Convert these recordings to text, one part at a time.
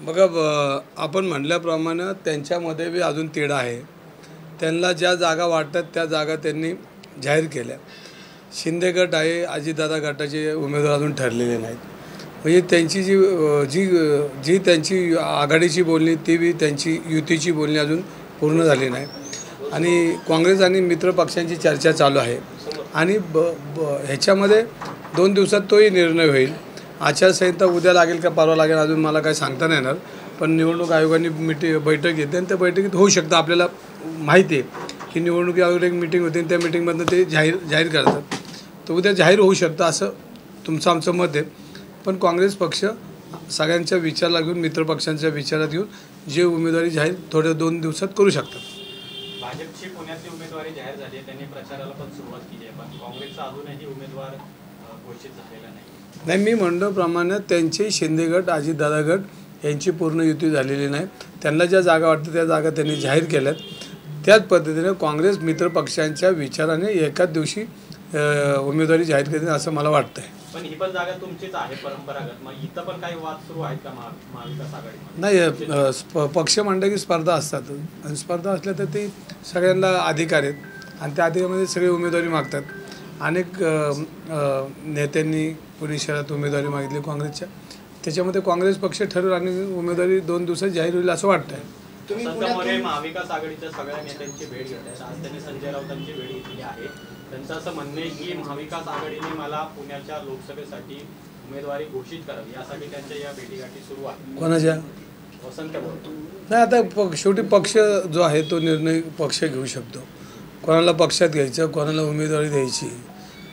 बघा आपण म्हटल्याप्रमाणे त्यांच्यामध्ये बी अजून तिढा आहे. त्यांना ज्या जागा वाटतात त्या जागा त्यांनी जाहीर केल्या. शिंदे गट आहे, अजितदादा गटाचे उमेदवार अजून ठरलेले नाहीत. म्हणजे त्यांची जी त्यांची आघाडीची बोलणी ती बी त्यांची युतीची बोलणी अजून पूर्ण झाली नाही. आणि काँग्रेस आणि मित्र पक्षांची चर्चा चालू आहे. आणि ह्याच्यामध्ये 2 दिवसात तोही निर्णय होईल. आचारसंहिता उद्या लागेल का परवा लागेल अजून मला काही सांगता नाही येणार. पण निवडणूक आयोगाने बैठक घेतली आणि त्या बैठकीत होऊ शकतं. आपल्याला माहिती आहे की निवडणुकी आयोगाची एक मीटिंग होती आणि त्या मीटिंगमधनं ते जाहीर करतात. तर उद्या जाहीर होऊ शकतं असं आमचं मत आहे. पण काँग्रेस पक्ष सगळ्यांच्या विचाराला घेऊन मित्रपक्षांच्या विचारात घेऊन जे उमेदवारी जाहीर थोड्या 2 दिवसात करू शकतात. भाजपची पुण्यातली उमेदवारी जाहीर झाली आहे, त्यांनी प्रचाराला पण सुरुवात केली आहे, पण काँग्रेसचा अजूनही उमेदवार घोषित झालेला नाही. मी म्हणल्याप्रमाणे त्यांचे शिंदे गट अजितदादा गट यांची पूर्ण युती झालेली नाही. त्यांना ज्या जागा वाटतात त्या जागा त्यांनी जाहीर केल्यात. त्याच पद्धतीने काँग्रेस मित्रपक्षांच्या विचाराने एकाच दिवशी उमेदवारी जाहीर करते असं मला वाटतं आहे. पण ही पण जागा तुमचीच आहे परंपरागत, मग इथं पण काही वाद सुरू आहेत का महाविकास आघाडीमध्ये? नाही, पक्ष म्हणलं की स्पर्धा असतात आणि स्पर्धा असल्या तर ते सगळ्यांना अधिकार आहेत आणि त्या अधिकारामध्ये सगळे उमेदवारी मागतात. अनेक नेत्यांनी पुणे शहरात उमेदवारी मागितली काँग्रेसच्या. त्याच्यामध्ये काँग्रेस पक्ष ठरवेल आणि उमेदवारी 2 दिवसात जाहीर होईल असं वाटतं आहे. महाविकास आघाडीच्या सगळ्या नेत्यांची भेट घेत आहेत. आज त्यांनी संजय राऊतांची भेट घेतली आहे. त्यांचं असं म्हणणं आहे की महाविकास आघाडीने मला पुण्याच्या लोकसभेसाठी उमेदवारी घोषित करावी यासाठी त्यांच्या या भेटीगाठी सुरू आहेत. कोणाच्या? वसंत मोरे. नाही, आता शेवटी पक्ष जो आहे तो निर्णय पक्ष घेऊ शकतो. कोणाला पक्षात घ्यायचं, कोणाला उमेदवारी द्यायची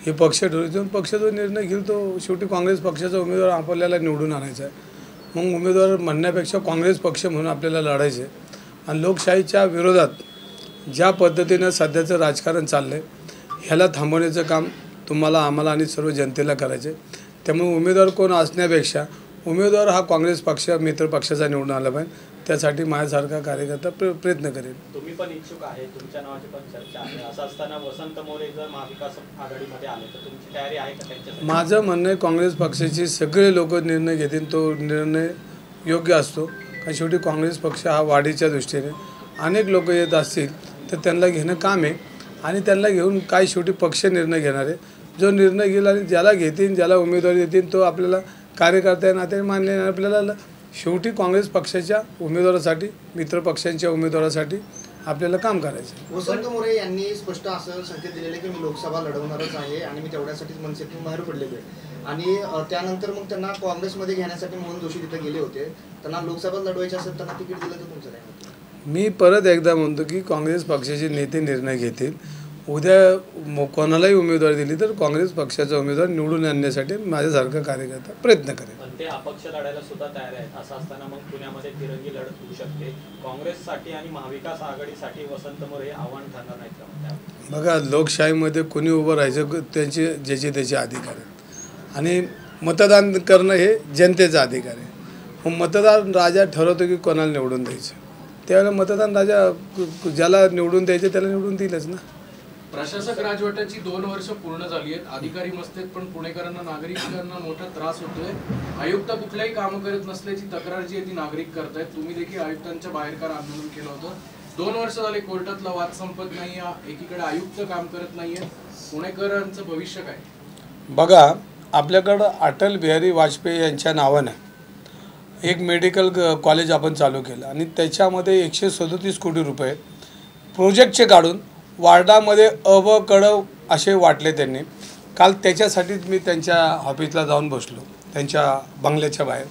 हे पक्ष ठरवतो. पक्ष जो निर्णय घेईल तो शेवटी काँग्रेस पक्षाचा उमेदवार आपल्याला निवडून आणायचा आहे. मग उमेदवार म्हणण्यापेक्षा काँग्रेस पक्ष म्हणून आपल्याला लढायचं आहे. आणि लोकशाहीच्या विरोधात ज्या पद्धतीनं सध्याचं राजकारण चाललं आहे ह्याला थांबवण्याचं काम तुम्हाला, आम्हाला आणि सर्व जनतेला करायचं आहे. त्यामुळे उमेदवार कोण असण्यापेक्षा उमेदवार हा काँग्रेस पक्ष मित्र पक्षाचा निवडून आला पाहिजे. त्यासाठी माझ्यासारखा कार्यकर्ता प्रयत्न करेल. तुम्ही पण इच्छुक आहे, तुमच्या नावाची पण चर्चा आहे. असं असताना वसंत मोरे जर महाविकास आघाडीमध्ये आले तर तुमची तयारी आहे का त्यांच्यासाठी? माझं म्हणणं आहे काँग्रेस पक्षाचे सगळे लोक निर्णय घेतील तो निर्णय योग्य असतो. कारण शेवटी काँग्रेस पक्ष हा वाढीच्या दृष्टीने अनेक लोक येत असतील तर त्यांना घेणं काम आहे. आणि त्यांना घेऊन काय शेवटी पक्ष निर्णय घेणार आहे. जो निर्णय घेईल आणि ज्याला घेतील ज्याला उमेदवारी देतील तो आपल्याला कार्यकर्ता नाते मानले. आपल्याला शेवटी काँग्रेस पक्षाच्या उमेदवारासाठी मित्रपक्षांच्या उमेदवारासाठी आपल्याला काम करायचं. वसंत मोरे यांनी स्पष्ट असं संकेत दिलेले की मी लोकसभा लढवणारच आहे आणि मी तेवढ्यासाठीच मनसेतून बाहेर पडलेलो आहे. आणि त्यानंतर मग त्यांना काँग्रेसमध्ये घेण्यासाठी मोहन जोशी तिथे गेले होते. त्यांना लोकसभा लढवायची असेल त्यांना तिकीट दिलं तर तुमचं काय? मी परत एकदा म्हणतो की काँग्रेस पक्षाचे नेते निर्णय घेतील. उद्या कोणालाही उमेदवारी दिली तर काँग्रेस पक्षाचा उमेदवार निवडून आणण्यासाठी माझ्यासारखा कार्यकर्ता प्रयत्न करेल. पण ते अपक्ष लढायला सुद्धा तयार आहेत. असं असताना मग पुण्यामध्ये तिरंगी लढत होऊ शकते. काँग्रेससाठी आणि महाविकास आघाडीसाठी वसंत मोरे आव्हान ठरणार नाहीत का? बघा, लोकशाहीमध्ये कोणी उभं राहायचं त्यांचे ज्याचे त्याचे अधिकार आहेत आणि मतदान करणं हे जनतेचा अधिकार आहे. मग मतदान राजा ठरवतो की कोणाला निवडून द्यायचं. त्यावेळेला मतदान राजा ज्याला निवडून द्यायचं त्याला निवडून दिलंच ना. प्रशासक राजवटाची 2 वर्ष पूर्ण झाली आहेत. अधिकारी मस्तेत पण पुणेकरांना नागरिकांना मोठा त्रास होतोय. आयुक्त कुठल्याही कामं करत नसल्याची तक्रार जी आहे ती नागरिक करतायत. तुम्ही देखील आयुक्तांच्या बाहेर कार आंदोलन केलं होतं. 2 वर्ष झाले कोर्टातला वाद संपत नाही. एकीकडे आयुक्त काम करत नाहीये. पुणेकरांचं भविष्य काय? बघा, आपल्याकडं अटल बिहारी वाजपेयी यांच्या नावानं एक मेडिकल कॉलेज आपण चालू केलं आणि त्याच्यामध्ये 137 कोटी रुपये प्रोजेक्टचे काढून वार्डामध्ये अबकडव असे वाटले त्यांनी. काल त्याच्यासाठीच मी त्यांच्या ऑफिसला जाऊन बसलो, त्यांच्या बंगल्याच्या बाहेर.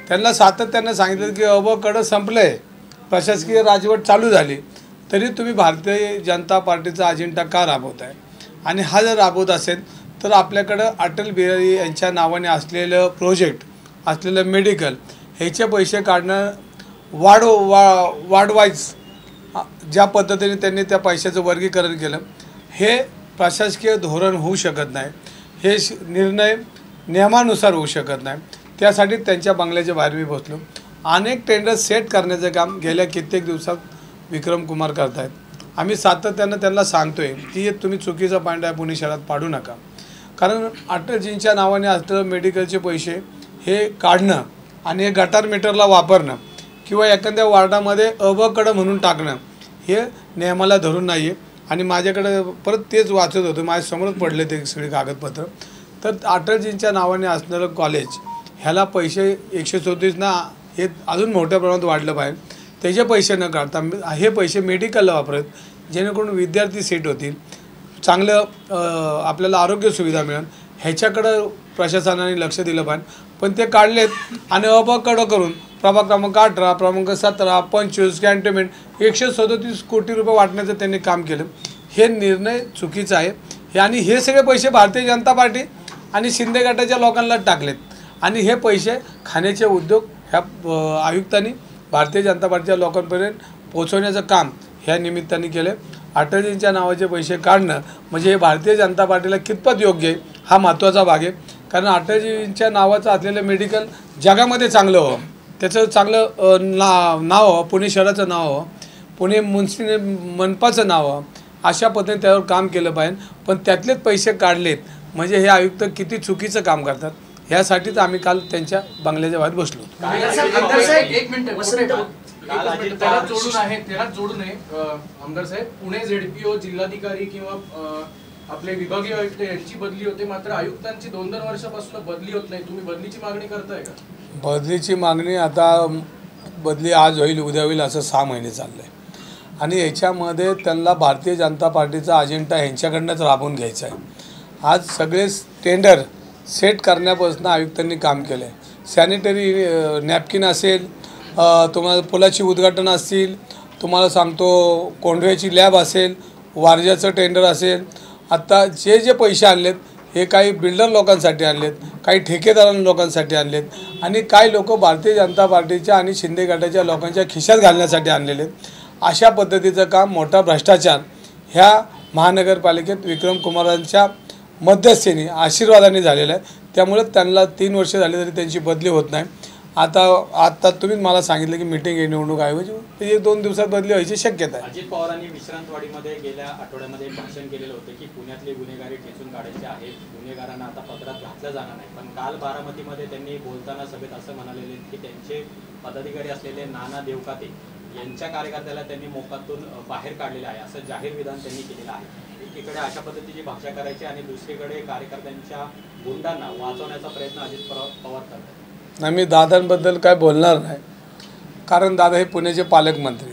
त्यांना सातत्यानं सांगितलं की अबकडं संपलं आहे, प्रशासकीय राजवट चालू झाली, तरी तुम्ही भारतीय जनता पार्टीचा अजेंडा का राबवत आहे? आणि हा जर राबवत असेल तर आपल्याकडं अटल बिहारी यांच्या नावाने असलेलं प्रोजेक्ट, असलेलं मेडिकल ह्याचे पैसे काढणं वाढवायच ज्या पद्धतीने त्यांनी त्या पैशाचं वर्गीकरण केलं हे प्रशासकीय धोरण होऊ शकत नाही. हे निर्णय नियमानुसार होऊ शकत नाही. त्यासाठी त्यांच्या बंगल्याच्या बाहेर मी बसलो. अनेक टेंडर सेट करण्याचं काम गेल्या कित्येक दिवसात विक्रम कुमार करत आहेत. आम्ही सातत्यानं त्यांना सांगतो आहे की तुम्ही चुकीचा पांड्या पुणे शहरात पाडू नका. कारण अटलजींच्या नावाने असलेलं मेडिकलचे पैसे हे काढणं आणि हे गटार मीटरला वापरणं किंवा एखाद्या वार्डामध्ये अबकड म्हणून टाकणं हे नियमाला धरून नाही आहे. आणि माझ्याकडे परत तेच वाचत होतं, माझ्यासमोरच पडले ते सगळे कागदपत्र. तर अटलजींच्या नावाने असणारं कॉलेज ह्याला पैसे 134 ना हे अजून मोठ्या प्रमाणात वाढलं पाहिजे. त्याचे पैसे न काढता हे पैसे मेडिकलला वापरत, जेणेकरून विद्यार्थी सेट होतील, चांगलं आपल्याला आरोग्य सुविधा मिळेल, ह्याच्याकडं प्रशासनाने लक्ष दिलं पाहिजे. पण ते काढलेत आणि अबकडं करून प्रभाग क्रमांक 18, क्रमांक 17, 25 कॅन्टोन्मेंट 137 कोटी रुपये वाटण्याचं त्यांनी काम केलं. हे निर्णय चुकीचा आहे. आणि हे सगळे पैसे भारतीय जनता पार्टी आणि शिंदे गटाच्या लोकांना टाकलेत. आणि हे पैसे खाण्याचे उद्योग ह्या आयुक्तांनी भारतीय जनता पार्टीच्या लोकांपर्यंत पोहोचवण्याचं काम ह्या निमित्ताने केलं. अटलजींच्या नावाचे पैसे काढणं म्हणजे हे भारतीय जनता पार्टीला कितपत योग्य आहे हा महत्त्वाचा भाग आहे. कारण अटलजींच्या नावाचं असलेलं मेडिकल जगामध्ये चांगलं हवं, त्याचं चांगलं नाव हवं, पुणे शहराचं नाव हवं, पुणे मनपाचं नाव हवं, अशा पद्धतीने त्यावर काम केलं पाहिजे. पण त्यातलेच पैसे काढलेत म्हणजे हे आयुक्त किती चुकीचं काम करतात. ह्यासाठीच आम्ही काल त्यांच्या बंगल्याच्या बाहेर बसलो. एक मिनिट त्याला जोडून आहे, त्याला जोडून आहे आमदार साहेब. पुणे ZPO जिल्हाधिकारी किंवा आपले विभागीय आयुक्त यांची बदली होते, मात्र आयुक्तांची 2-2 वर्षापासून बदली होत नाही. तुम्ही बदलीची मागणी करताय का? बदलीची मागणी आता बदली आज होईल उद्या होईल असं 6 महिने चाललं आहे. आणि याच्यामध्ये त्यांना भारतीय जनता पार्टीचा अजेंडा ह्यांच्याकडनंच राबवून घ्यायचा आहे. आज सगळे टेंडर सेट करण्यापासून आयुक्तांनी काम केलं आहे. सॅनिटरी नॅपकिन असेल, तुम्हाला पुलाची उद्घाटन असतील, तुम्हाला सांगतो कोंढव्याची लॅब असेल, वारज्याचं टेंडर असेल. आत्ता जे पैसे आणलेत हे काही बिल्डर लोकांसाठी आणलेत, काही ठेकेदार लोकांसाठी आणलेत आणि काही लोक भारतीय जनता पार्टीच्या आणि शिंदे गटाच्या लोकांच्या खिशात घालण्यासाठी आणलेले आहेत. अशा पद्धतीचं काम, मोठा भ्रष्टाचार ह्या महानगरपालिकेत विक्रम कुमारांच्या मध्यस्थीने आशीर्वादाने झालेलं आहे. त्यामुळे त्यांना 3 वर्ष झाली तरी त्यांची बदली होत नाही. आता तुम्ही मला सांगितलं की मीटिंग आहे निवडणूक आयोगाची, 1-2 दिवसात बदली व्हायची शक्यता आहे. अजित पवारांनी विश्रांतवाडीमध्ये गेल्या आठवड्यामध्ये भाषण केलेलं होतं की पुण्यातले गुन्हेगारी ठेचून काढायचे आहेत, गुन्हेगारांना आता पदरात घातलं जाणार नाही. पण काल बारामतीमध्ये त्यांनी बोलताना सभेत असं म्हणालेले की त्यांचे पदाधिकारी असलेले नाना देवकाते यांच्या कार्यकर्त्याला त्यांनी मोकातून बाहेर काढलेलं आहे, असं जाहीर विधान त्यांनी केलेलं आहे. एकीकडे अशा पद्धतीची भाषा करायची आणि दुसरीकडे कार्यकर्त्यांच्या गुंडांना वाचवण्याचा प्रयत्न अजित पवार करतात. नाही, मी दादांबद्दल काय बोलणार नाही, कारण दादा हे पुण्याचे पालकमंत्री.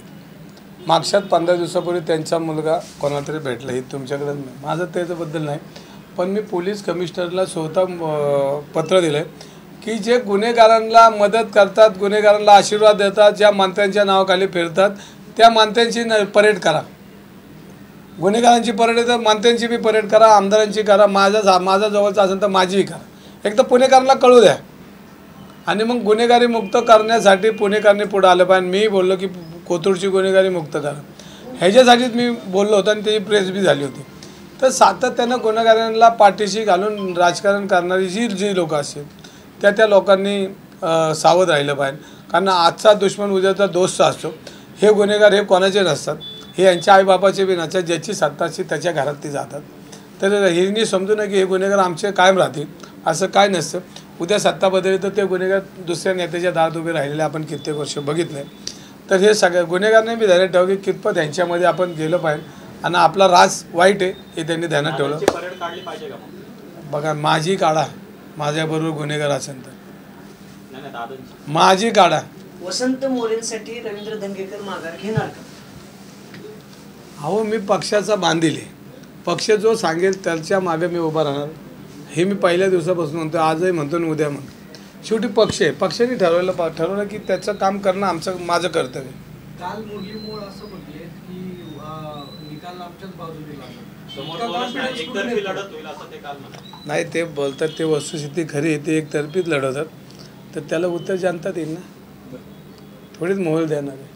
मागच्याच 15 दिवसापूर्वी त्यांचा मुलगा कोणाला तरी भेटला, हे तुमच्याकडे नाही, माझं त्याच्याबद्दल नाही. पण मी पोलीस कमिशनरला स्वतः पत्र दिलं आहे की जे गुन्हेगारांना मदत करतात, गुन्हेगारांना आशीर्वाद देतात, ज्या मंत्र्यांच्या नावाखाली फिरतात त्या मंत्र्यांची परेड करा. गुन्हेगारांची परेड आहे तर मंत्र्यांची बी परेड करा, आमदारांची करा, माझा जवळचा असेल तर माझीही करा. एक तर पुणेकरांना कळू द्या आणि मग गुन्हेगारी मुक्त करण्यासाठी पुणेकरांनी पुढं आलं पाहिजे. मी बोललो की कोथरूडची गुन्हेगारी मुक्त करा, ह्याच्यासाठीच मी बोललो होतो आणि त्याची प्रेस बी झाली होती. तर सातत्यानं गुन्हेगारांना पाठीशी घालून राजकारण करणारी जी लोकं असतील त्या लोकांनी सावध राहिलं पाहिजे. कारण आजचा दुश्मन उद्याचा दोस्त असतो. हे गुन्हेगार हे कोणाचे नसतात, हे यांच्या आईबापाचे बी नसतात, ज्याची सत्ता असते त्याच्या घरात ते जातात. तर हिरणी समजू नये की हे गुन्हेगार आमचे कायम राहतील, असं काय नसतं. उद्या सत्ता बदलली तर ते गुन्हेगार दुसऱ्या नेत्याच्या दारात उभे राहिलेले आपण कित्येक वर्ष बघितले. तर हे सगळ्या गुन्हेगारांनी बी ध्यानात ठेवलं की कितपत यांच्यामध्ये आपण गेलं पाहिजे आणि आपला राज वाईट आहे हे त्यांनी ध्यानात ठेवलं. बघा, माझी काढा, माझ्याबरोबर गुन्हेगार असेल तर माझी काढा. वसंत मोरेंसाठी रवींद्र धंगेकर माघार घेणार का? अहो, मी पक्षाचा बांधील आहे. पक्ष जो सांगेल त्याच्या मागे मी उभा राहणार. हे मी पहिल्या दिवसापासून म्हणतो, आजही म्हणतो आणि उद्या म्हणतो. शेवटी पक्ष आहे, पक्षाने ठरवलं की त्याचं काम करणं माझं कर्तव्य. काल मुरलीमोळ असं म्हटले की निकाल आमच्याच बाजूने लागला. नाही, ते बोलतात ते वस्तुस्थिती खरी आहे, ते एकतर्फीच लढवतात. तर त्याला उत्तर जनता देईल ना, थोडीच मोहल देणार आहे.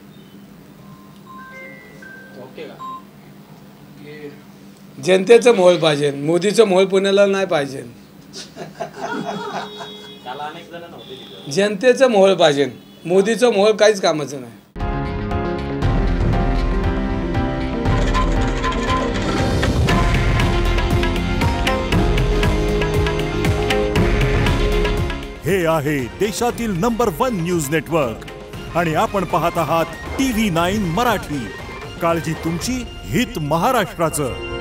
जनतेचं मोहल पाहिजे, मोदीचं मोहल पुण्याला नाही पाहिजे. जनतेचं मोहल पाहिजे, मोदीचं मोहल काहीच कामाचं नाही. हे आहे देशातील नंबर 1 न्यूज नेटवर्क आणि आपण पाहत आहात TV9 मराठी. काळजी तुमची, हित महाराष्ट्राचं.